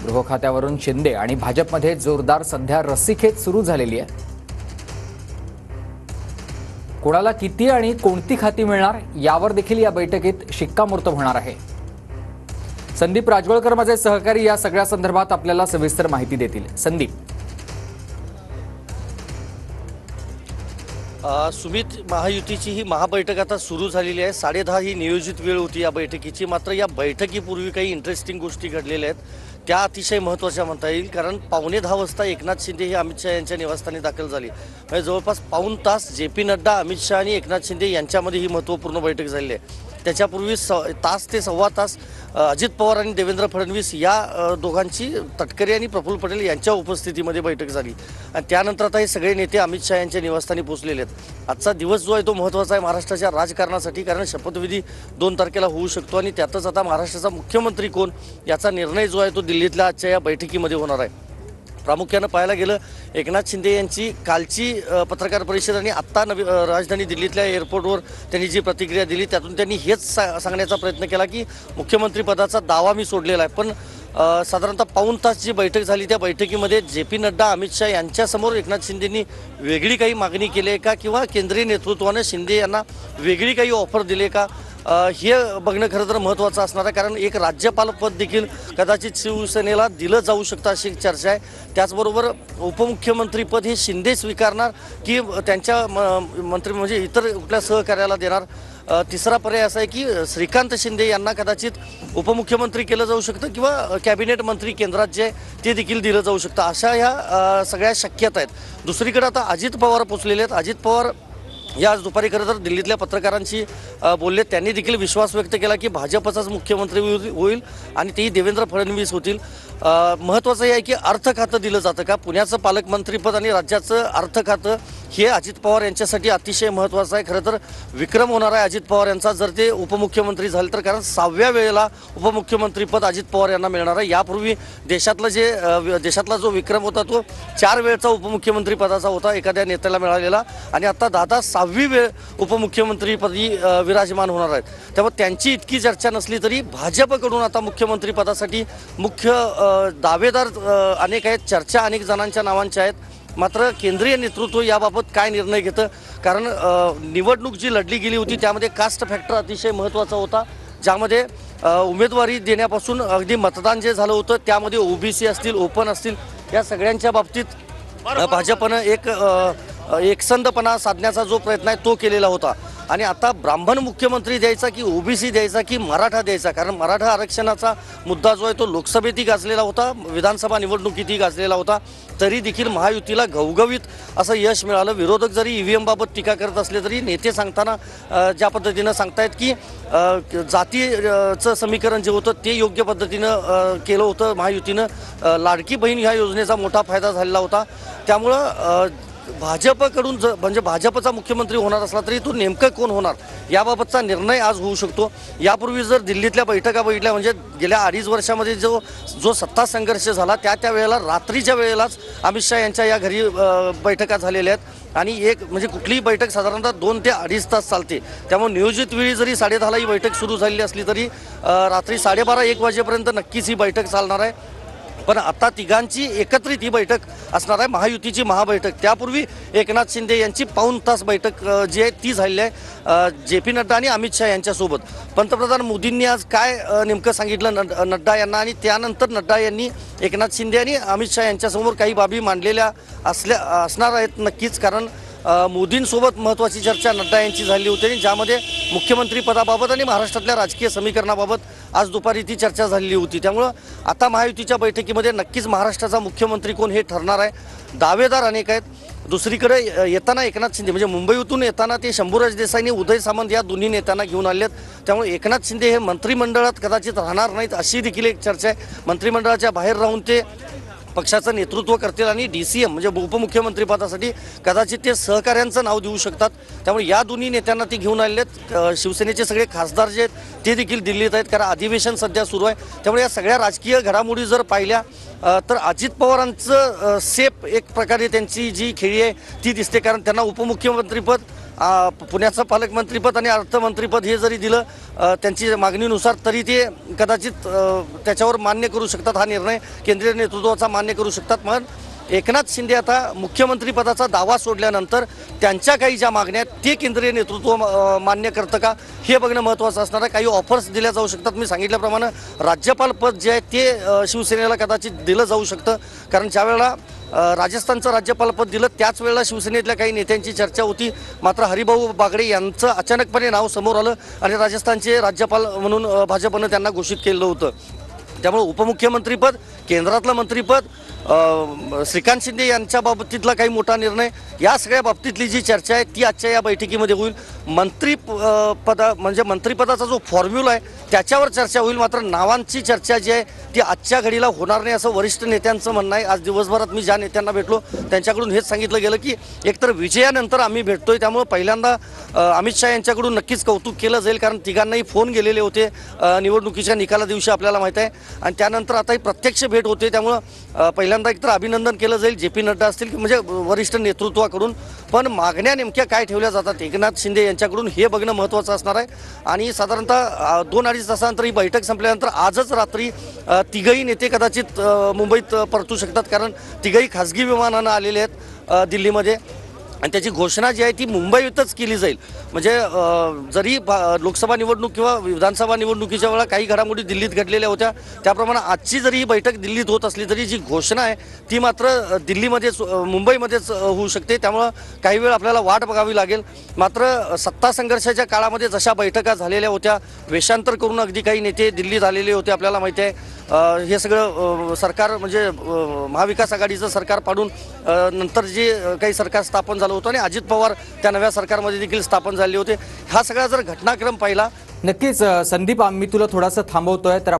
गृह खात्यावरून शिंदे आणि भाजपमध्ये जोरदार सध्या रस्सीखेच सुरू झालेली आहे। कोणाला किती आणि कोणती खाती मिळणार यावर देखील या बैठकीत शिक्कामोर्तब होणार आहे। संदीप राजवळकर माझे सहकारी या सगळ्या संदर्भात आपल्याला सविस्तर माहिती देतील। संदीप। सुमित, महायुतीची ही महाबैठक आता सुरू झालेली आहे। 10:30 ही नियोजित वेळ होती या बैठकीची, मात्र या बैठकीपूर्वी काही इंटरेस्टिंग गोष्टी घडलेल्या आहेत त्या अतिशय महत्त्वाच्या म्हणता येईल। कारण 9:15 वाजता एकनाथ शिंदे हे अमित शहा यांच्या निवासस्थानी दाखल झाली। म्हणजे जवळपास पाऊण तास जे.पी. नड्डा, अमित शहा आणि एकनाथ शिंदे यांच्यामध्ये ही महत्त्वपूर्ण बैठक झालेली आहे। त्याच्यापूर्वी तास ते सव्वा तास अजित पवार आणि देवेंद्र फडणवीस या दोघांची तटकरे आणि प्रफुल्ल पटेल यांच्या उपस्थितीमध्ये बैठक झाली आणि त्यानंतर आता हे सगळे नेते अमित शहा यांच्या निवासस्थानी पोहोचलेले आहेत। आजचा दिवस जो आहे तो महत्त्वाचा आहे महाराष्ट्राच्या राजकारणासाठी, कारण शपथविधी 2 तारखेला होऊ शकतो आणि त्यातच आता महाराष्ट्राचा मुख्यमंत्री कोण याचा निर्णय जो आहे तो दिल्लीतल्या आजच्या या बैठकीमध्ये होणार आहे। प्रामुख्यानं पाहायला गेलं एकनाथ शिंदे यांची कालची पत्रकार परिषद आणि आत्ता राजधानी दिल्लीतल्या एअरपोर्टवर त्यांनी जी प्रतिक्रिया दिली त्यातून त्यांनी हेच सांगण्याचा प्रयत्न केला की मुख्यमंत्रीपदाचा दावा मी सोडलेला आहे। पण साधारणतः पाऊण तास जी बैठक झाली त्या बैठकीमध्ये जे.पी. नड्डा, अमित शहा यांच्यासमोर एकनाथ शिंदेंनी वेगळी काही मागणी केली आहे का किंवा केंद्रीय नेतृत्वानं शिंदे यांना वेगळी काही ऑफर दिली का, हे बघणं खरं तर महत्त्वाचं असणार आहे। कारण एक राज्यपाल पद देखील कदाचित शिवसेनेला दिलं जाऊ शकतं अशी चर्चा आहे। त्याचबरोबर उपमुख्यमंत्रीपद हे शिंदे स्वीकारणार की त्यांच्या मंत्री म्हणजे इतर कुठल्या सहकार्याला देणार। तिसरा पर्याय असा आहे की श्रीकांत शिंदे यांना कदाचित उपमुख्यमंत्री केलं जाऊ शकतं किंवा कॅबिनेट मंत्री केंद्रात जे ते देखील दिलं जाऊ शकतं, अशा ह्या सगळ्या शक्यता आहेत। दुसरीकडे आता अजित पवार पोचलेले आहेत। अजित पवार या आज दुपारी खरं तर दिल्लीतल्या पत्रकारांशी बोलले। त्यांनी देखील विश्वास व्यक्त केला की भाजपचाच मुख्यमंत्री होईल आणि तेही देवेंद्र फडणवीस होतील। महत्त्वाचं हे आहे की अर्थ खातं दिलं जातं का, पुण्याचं पालकमंत्रीपद आणि राज्याचं अर्थ खातं हे अजित पवार यांच्यासाठी अतिशय महत्त्वाचं आहे। खरं तर विक्रम होणार आहे अजित पवार यांचा जर ते उपमुख्यमंत्री झाले तर, कारण 6व्या वेळेला उपमुख्यमंत्रीपद अजित पवार यांना मिळणार आहे। यापूर्वी देशातला जो विक्रम होता तो 4 वेळचा उपमुख्यमंत्री पदाचा होता एखाद्या नेत्याला मिळालेला आणि आता दादा 6वी वेळ उपमुख्यमंत्रीपदी विराजमान होणार आहेत। त्यामुळे त्यांची इतकी चर्चा नसली तरी भाजपकडून आता मुख्यमंत्रीपदासाठी मुख्य दावेदार अनेक आहेत, चर्चा अनेक जणांच्या नावांच्या आहेत। मात्र केंद्रीय नेतृत्व याबाबत काय निर्णय घेतं, कारण निवडणूक जी लढली गेली होती त्यामध्ये कास्ट फॅक्टर अतिशय महत्त्वाचा होता, ज्यामध्ये उमेदवारी देण्यापासून अगदी मतदान जे झालं होतं त्यामध्ये ओबीसी असतील, ओपन असतील, या सगळ्यांच्या बाबतीत भाजपनं एकसंधपणा साधण्याचा जो प्रयत्न आहे तो केलेला होता। आणि आता ब्राह्मण मुख्यमंत्री द्यायचा की ओबीसी द्यायचा की मराठा द्यायचा, कारण मराठा आरक्षणाचा मुद्दा जो आहे तो लोकसभेतही गाजलेला होता, विधानसभा निवडणुकीतही गाजलेला होता, तरी देखील महायुतीला घवघवीत असं यश मिळालं। विरोधक जरी ईव्हीएम बाबत टीका करत असले तरी नेते सांगताना ज्या पद्धतीनं सांगतायत की जातीचं समीकरण जे होतं ते योग्य पद्धतीनं केलं होतं महायुतीनं। लाडकी बहीण ह्या योजनेचा मोठा फायदा झालेला होता। त्यामुळं भाजपकडून म्हणजे भाजपचा मुख्यमंत्री होणार असला तरी तो नेमकं कोण होणार याबाबतचा निर्णय आज होऊ शकतो। यापूर्वी जर दिल्लीतल्या बैठका बघितल्या म्हणजे गेल्या 2.5 वर्षामध्ये जो सत्ता संघर्ष झाला त्या वेळेला रात्रीच्या वेळेलाच अमित शहा यांच्या या घरी बैठका झालेल्या आहेत आणि एक म्हणजे कुठलीही बैठक साधारणतः 2 ते 2.5 तास चालते। त्यामुळे नियोजित वेळी जरी 10:30 ही बैठक सुरू झालेली असली तरी रात्री 12:30-1 वाजेपर्यंत नक्कीच ही बैठक चालणार आहे। पण आता तिघांची एकत्रित ही बैठक असणार आहे, महायुतीची महाबैठक। त्यापूर्वी एकनाथ शिंदे यांची पाऊण तास बैठक जी आहे ती झालेली आहे जे.पी. नड्डा आणि अमित शहा यांच्यासोबत। पंतप्रधान मोदींनी आज काय नेमकं सांगितलं नड्डा यांना आणि त्यानंतर नड्डा यांनी एकनाथ शिंदे आणि अमित शहा यांच्यासमोर काही बाबी मांडलेल्या असणार आहेत नक्कीच, कारण मोदींसोबत महत्त्वाची चर्चा नड्डा यांची झाली होती आणि ज्यामध्ये मुख्यमंत्री पदाबाबत आणि महाराष्ट्रातल्या राजकीय समीकरणाबाबत आज दुपारी ती चर्चा झालेली होती। त्यामुळं आता महायुतीच्या बैठकीमध्ये नक्कीच महाराष्ट्राचा मुख्यमंत्री कोण हे ठरणार आहे। दावेदार अनेक आहेत। दुसरीकडे येताना एकनाथ शिंदे म्हणजे मुंबईतून येताना ते शंभूराज देसाई आणि उदय सामंत या दोन्ही नेत्यांना घेऊन आलेत। त्यामुळे एकनाथ शिंदे हे मंत्रिमंडळात कदाचित राहणार नाहीत अशी देखील एक चर्चा आहे। मंत्रिमंडळाच्या बाहेर राहून ते पक्षाचं नेतृत्व करतील आणि DCM म्हणजे उपमुख्यमंत्रीपदासाठी कदाचित ते सहकाऱ्यांचं नाव देऊ शकतात। त्यामुळे या दोन्ही नेत्यांना ते घेऊन आलेले आहेत। शिवसेनेचे सगळे खासदार जे आहेत ते देखील दिल्लीत आहेत, कारण अधिवेशन सध्या सुरू आहे। त्यामुळे या सगळ्या राजकीय घडामोडी जर पाहिल्या तर अजित पवारांचं सेफ एक प्रकारे त्यांची जी खेळी आहे ती दिसते, कारण त्यांना उपमुख्यमंत्रीपद पुण्याचं पालकमंत्रीपद आणि अर्थमंत्रीपद हे जरी दिलं त्यांची मागणीनुसार तरी ते कदाचित त्याच्यावर मान्य करू शकतात, हा निर्णय केंद्रीय नेतृत्वाचा मान्य करू शकतात. पण एकनाथ शिंदे आता मुख्यमंत्रीपदाचा दावा सोडल्यानंतर त्यांच्या काही ज्या मागण्या आहेत ते केंद्रीय नेतृत्व मान्य करतं का हे बघणं महत्त्वाचं असणार आहे. काही ऑफर्स दिल्या जाऊ शकतात. मी सांगितल्याप्रमाणे राज्यपाल पद जे आहे ते शिवसेनेला कदाचित दिलं जाऊ शकतं, कारण ज्यावेळेला राजस्थानचं राज्यपालपद दिलं त्याच वेळेला शिवसेनेतल्या काही नेत्यांची चर्चा होती. मात्र हरिभाऊ बागडे यांचं अचानकपणे नाव समोर आलं आणि राजस्थानचे राज्यपाल म्हणून भाजपनं त्यांना घोषित केलं होतं. त्यामुळे उपमुख्यमंत्रीपद, केंद्रातलं मंत्रीपद, श्रीकांत शिंदे यांच्या बाबतीतला काही मोठा निर्णय, या सगळ्या बाबतीतली जी चर्चा आहे ती आजच्या या बैठकीमध्ये होईल. मंत्रिपदाचा जो फॉर्म्युला आहे त्याच्यावर चर्चा होईल. मात्र नावांची चर्चा जी आहे ती आजच्या घडीला होणार नाही असं वरिष्ठ नेत्यांचं म्हणणं आहे. आज दिवसभरात मी ज्या नेत्यांना भेटलो त्यांच्याकडून हेच सांगितलं गेलं की एकतर विजयानंतर आम्ही भेटतोय, त्यामुळे पहिल्यांदा अमित शहा यांच्याकडून नक्कीच कौतुक केलं जाईल, कारण तिघांनाही फोन गेलेले होते निवडणुकीच्या निकाला दिवशी आपल्याला माहीत आहे. आणि त्यानंतर आता ही प्रत्यक्ष भेट होते, त्यामुळं पहिल्यांदा एकतर अभिनंदन केलं जाईल जे पी नड्डा असतील म्हणजे वरिष्ठ नेतृत्वाकडून. पण मागण्या नेमक्या काय ठेवल्या जातात एकनाथ शिंदे यांच्याकडून हे बघणं महत्त्वाचं असणार आहे. आणि साधारणतः 2-2.5 तासानंतर ही बैठक संपल्यानंतर आजच रात्री तिघही नेते कदाचित मुंबईत परतू शकतात, कारण तिघही खाजगी विमानानं आलेले आहेत दिल्लीमध्ये. आणि त्याची घोषणा जी आहे ती मुंबईतच केली जाईल. म्हणजे जरी लोकसभा निवडणूक किंवा विधानसभा निवडणुकीच्या वेळा काही घडामोडी दिल्लीत घडलेल्या होत्या, त्याप्रमाणे आजची जरी ही बैठक दिल्लीत होत असली तरी जी घोषणा आहे ती मात्र दिल्लीमध्येच मुंबईमध्येच होऊ शकते. त्यामुळं काही वेळ आपल्याला वाट बघावी लागेल. मात्र सत्ता संघर्षाच्या काळामध्ये जशा बैठका झालेल्या होत्या, वेषांतर करून अगदी काही नेते दिल्लीत आलेले होते, आपल्याला माहिती आहे. हे सगळं सरकार म्हणजे महाविकास आघाडीचं सरकार पाडून नंतर जे काही सरकार स्थापन झालं होतं आणि अजित पवार त्या नव्या सरकारमध्ये देखील स्थापन झाले होते. हा सगळा जर घटनाक्रम पाहिला नक्कीच संदीप, मी तुला थोडासा थांबवतोय तर